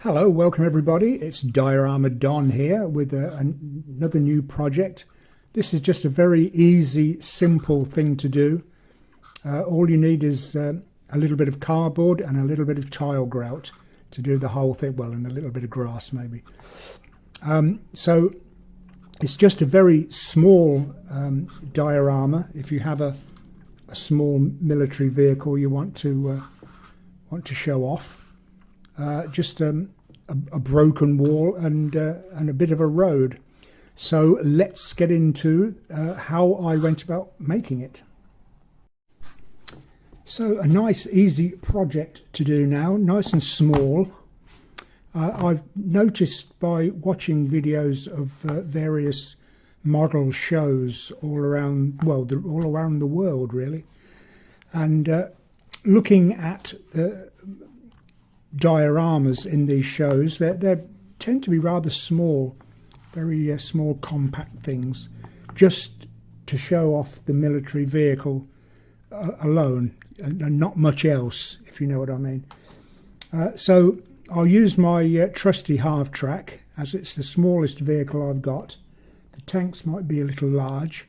Hello, welcome everybody. It's Diorama Don here with another new project. This is just a very easy, simple thing to do. All you need is a little bit of cardboard and a little bit of tile grout to do the whole thing, well, and a little bit of grass maybe. So it's just a very small diorama. If you have a small military vehicle you want to show off. Just a broken wall and a bit of a road. So let's get into how I went about making it. So a nice easy project to do now, nice and small. I've noticed by watching videos of various model shows all around the world really, and looking at the dioramas in these shows, they tend to be rather small, very small compact things, just to show off the military vehicle alone and not much else, if you know what I mean. So I'll use my trusty half track, as it's the smallest vehicle I've got. The tanks might be a little large,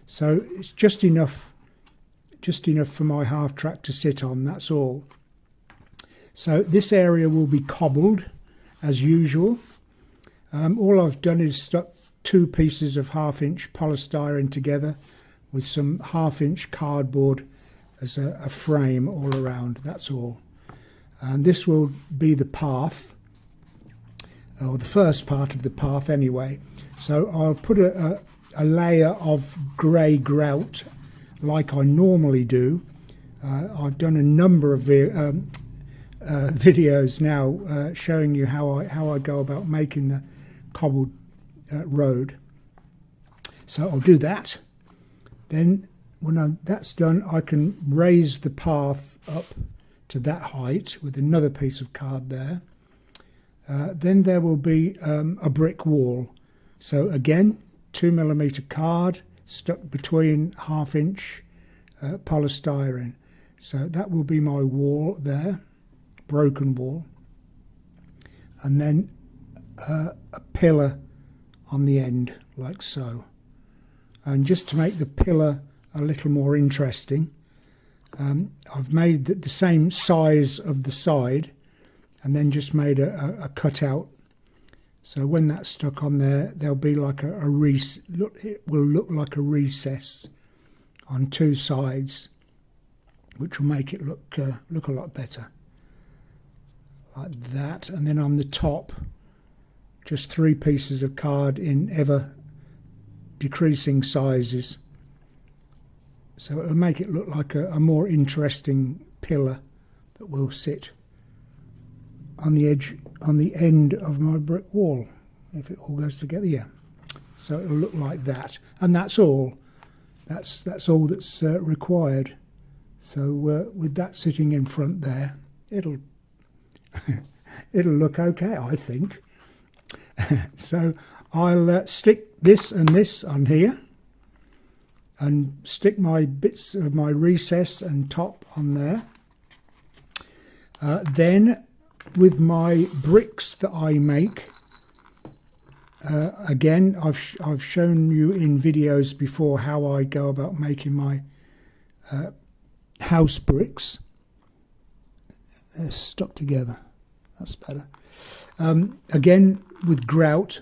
so it's just enough for my half track to sit on, that's all. So this area will be cobbled as usual. All I've done is stuck two pieces of 1/2-inch polystyrene together with some 1/2-inch cardboard as a frame all around, that's all. And this will be the path, or the first part of the path anyway. So I'll put a layer of grey grout like I normally do. I've done a number of videos now showing you how I go about making the cobbled road. So I'll do that. Then when that's done, I can raise the path up to that height with another piece of card there. Then there will be a brick wall. So again, 2mm card stuck between 1/2-inch polystyrene. So that will be my wall there, broken wall, and then a pillar on the end like so. And just to make the pillar a little more interesting, I've made the same size of the side and then just made a cutout. So when that's stuck on there, there'll be like it will look like a recess on two sides, which will make it look a lot better. Like that. And then on the top, just 3 pieces of card in ever decreasing sizes. So it'll make it look like a more interesting pillar that will sit on the end of my brick wall, if it all goes together. Yeah, so it'll look like that, and that's all. That's all that's required. So with that sitting in front there, it'll look okay, I think. So I'll stick this and this on here, and stick my bits of my recess and top on there. Then with my bricks that I make, again I've shown you in videos before how I go about making my house bricks. They're stuck together, that's better. Again with grout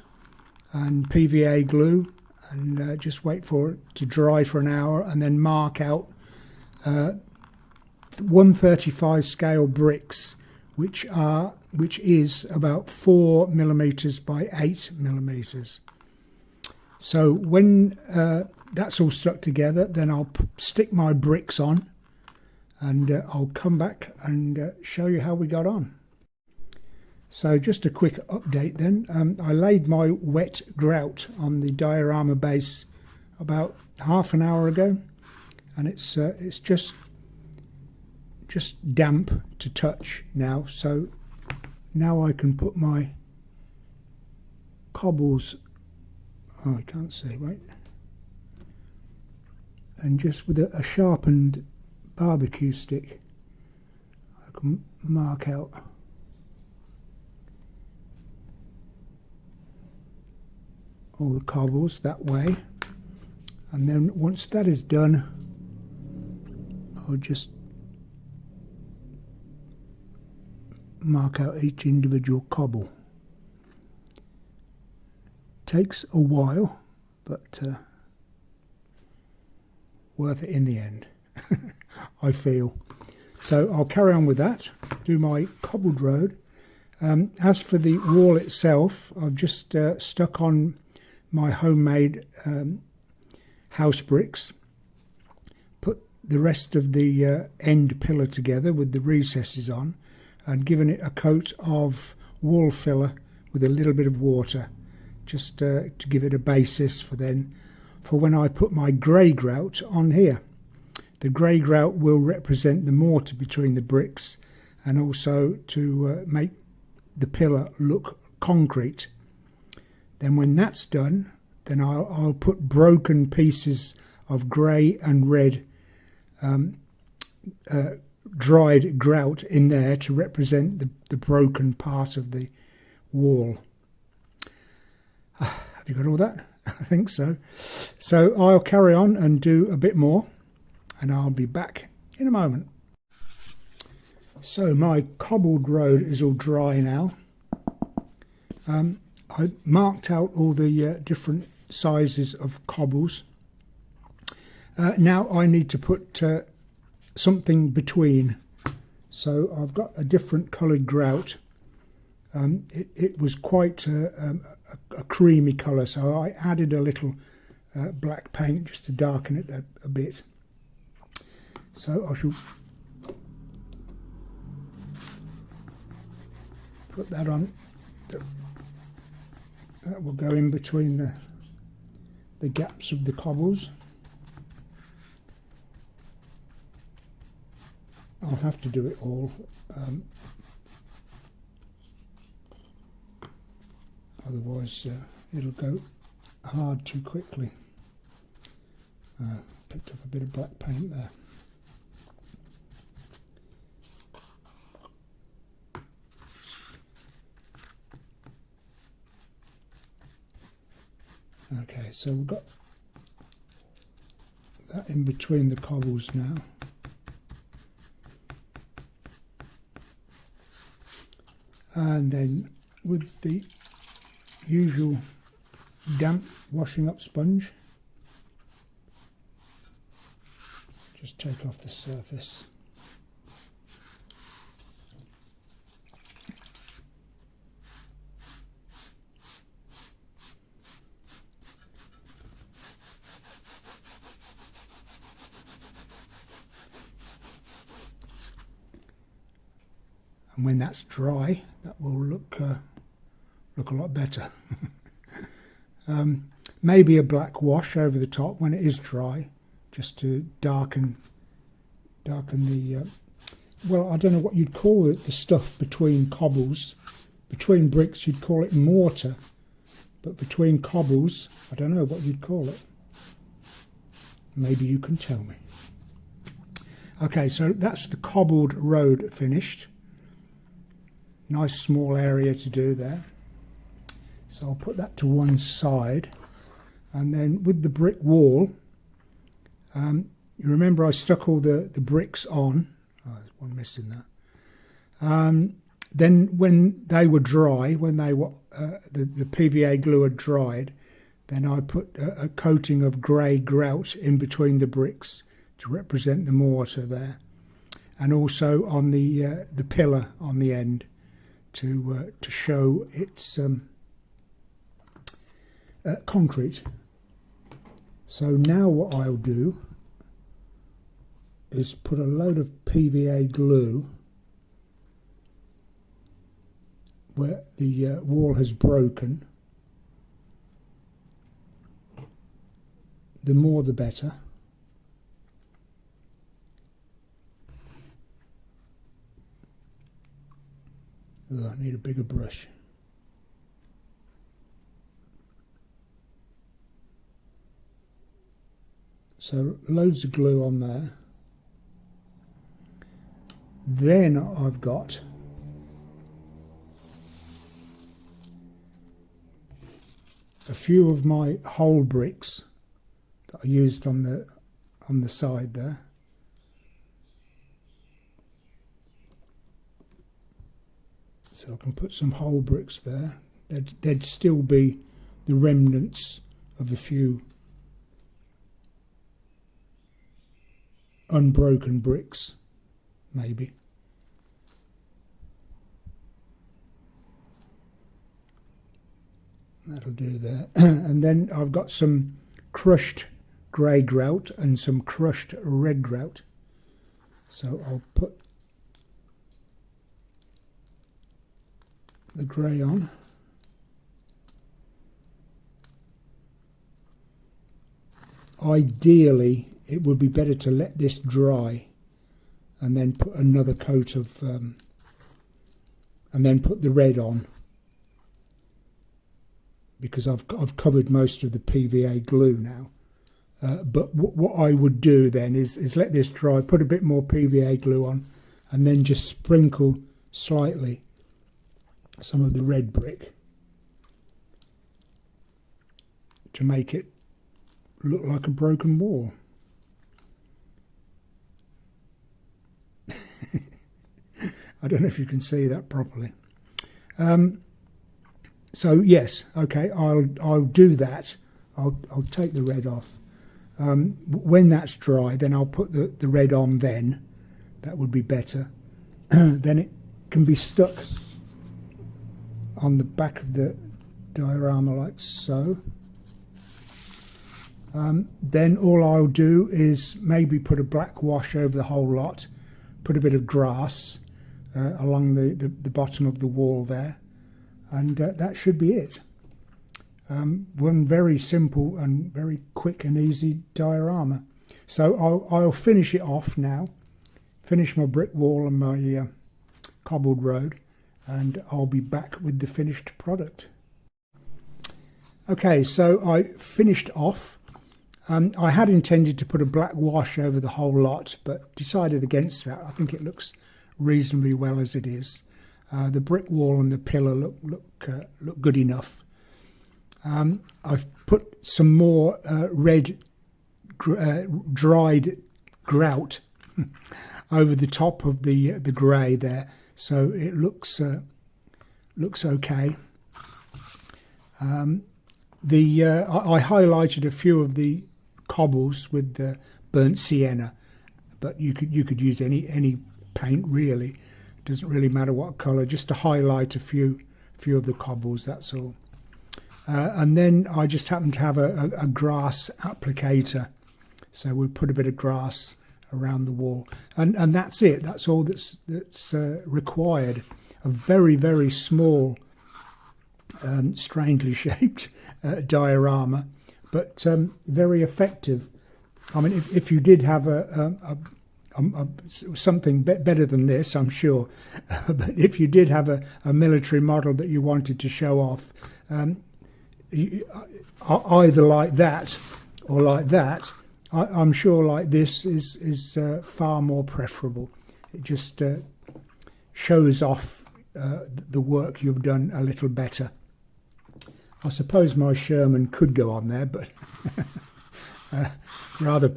and PVA glue, and just wait for it to dry for an hour, and then mark out 1/35 scale bricks, which is about 4mm by 8mm. So when that's all stuck together, then I'll stick my bricks on, and I'll come back and show you how we got on. So just a quick update then. I laid my wet grout on the diorama base about half an hour ago, and it's just damp to touch now. So now I can put my cobbles, oh I can't see, wait, and just with a sharpened barbecue stick I can mark out all the cobbles that way, and then once that is done, I'll just mark out each individual cobble. Takes a while, but worth it in the end, I feel. So I'll carry on with that, do my cobbled road. As for the wall itself, I've just stuck on my homemade house bricks, put the rest of the end pillar together with the recesses on, and given it a coat of wall filler with a little bit of water, just to give it a basis for when I put my grey grout on here. The grey grout will represent the mortar between the bricks, and also to make the pillar look concrete. Then when that's done, then I'll put broken pieces of grey and red dried grout in there to represent the broken part of the wall. Have you got all that? I think so. So I'll carry on and do a bit more, and I'll be back in a moment. So my cobbled road is all dry now. I marked out all the different sizes of cobbles. Now I need to put something between. So I've got a different coloured grout. It was quite a creamy colour, so I added a little black paint just to darken it a bit. So I shall put that on. That will go in between the gaps of the cobbles. I'll have to do it all. Otherwise it'll go hard too quickly. Picked up a bit of black paint there. Okay, so we've got that in between the cobbles now. And then with the usual damp washing up sponge, just take off the surface. And when that's dry, that will look a lot better. Maybe a black wash over the top when it is dry, just to darken the. Well, I don't know what you'd call it. The stuff between cobbles, between bricks, you'd call it mortar, but between cobbles, I don't know what you'd call it. Maybe you can tell me. Okay, so that's the cobbled road finished. Nice small area to do there. So I'll put that to one side, and then with the brick wall, you remember I stuck all the bricks on. Oh, there's one missing there. Then when they were dry, when they were the PVA glue had dried, then I put a coating of grey grout in between the bricks to represent the mortar there, and also on the pillar on the end to show its concrete. So now what I'll do is put a load of PVA glue where the wall has broken. The more the better. Oh, I need a bigger brush. So loads of glue on there. Then I've got a few of my hole bricks that I used on the side there. So I can put some hole bricks there. There'd still be the remnants of a few unbroken bricks, maybe. That'll do there. And then I've got some crushed grey grout and some crushed red grout. So I'll put the grey on. Ideally, it would be better to let this dry and then put another coat of and then put the red on, because I've covered most of the PVA glue now. But what I would do then is let this dry, put a bit more PVA glue on, and then just sprinkle slightly some of the red brick to make it look like a broken wall. I don't know if you can see that properly. So yes, okay, I'll do that. I'll take the red off. When that's dry, then I'll put the red on then. That would be better. Then it can be stuck on the back of the diorama like so. Then all I'll do is maybe put a black wash over the whole lot, put a bit of grass along the bottom of the wall there, and that should be it. One very simple and very quick and easy diorama. So I'll finish it off now, finish my brick wall and my cobbled road, and I'll be back with the finished product. Okay, so I finished off. I had intended to put a black wash over the whole lot, but decided against that. I think it looks reasonably well as it is. The brick wall and the pillar look good enough. I've put some more red dried grout over the top of the grey there, so it looks okay. I highlighted a few of the cobbles with the burnt sienna, but you could use any paint really. It doesn't really matter what colour, just to highlight a few of the cobbles, that's all. And then I just happen to have a grass applicator, so we'll put a bit of grass around the wall, and that's it. That's all that's required. A very, very small, strangely shaped diorama, but very effective. I mean, if you did have something better than this, I'm sure, but if you did have a military model that you wanted to show off, either like that or like that, I'm sure like this is far more preferable. It just shows off the work you've done a little better. I suppose my Sherman could go on there, but rather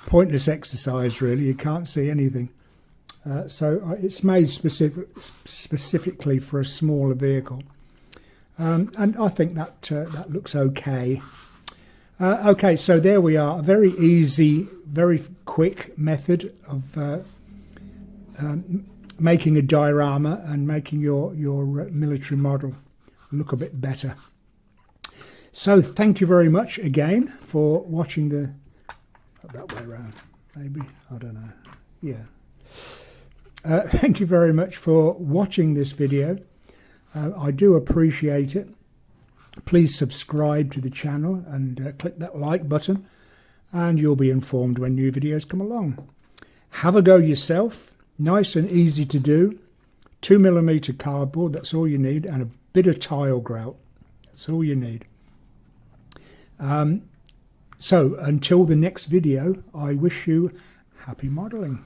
pointless exercise really. You can't see anything. So it's made specifically for a smaller vehicle. And I think that looks okay. Okay, so there we are. A very easy, very quick method of making a diorama and making your military model look a bit better. So thank you very much again for watching that way around, maybe, I don't know. Yeah. Thank you very much for watching this video. I do appreciate it. Please subscribe to the channel and click that like button, and you'll be informed when new videos come along. Have a go yourself. Nice and easy to do. 2mm cardboard, that's all you need, and a bit of tile grout. That's all you need. So until the next video, I wish you happy modelling.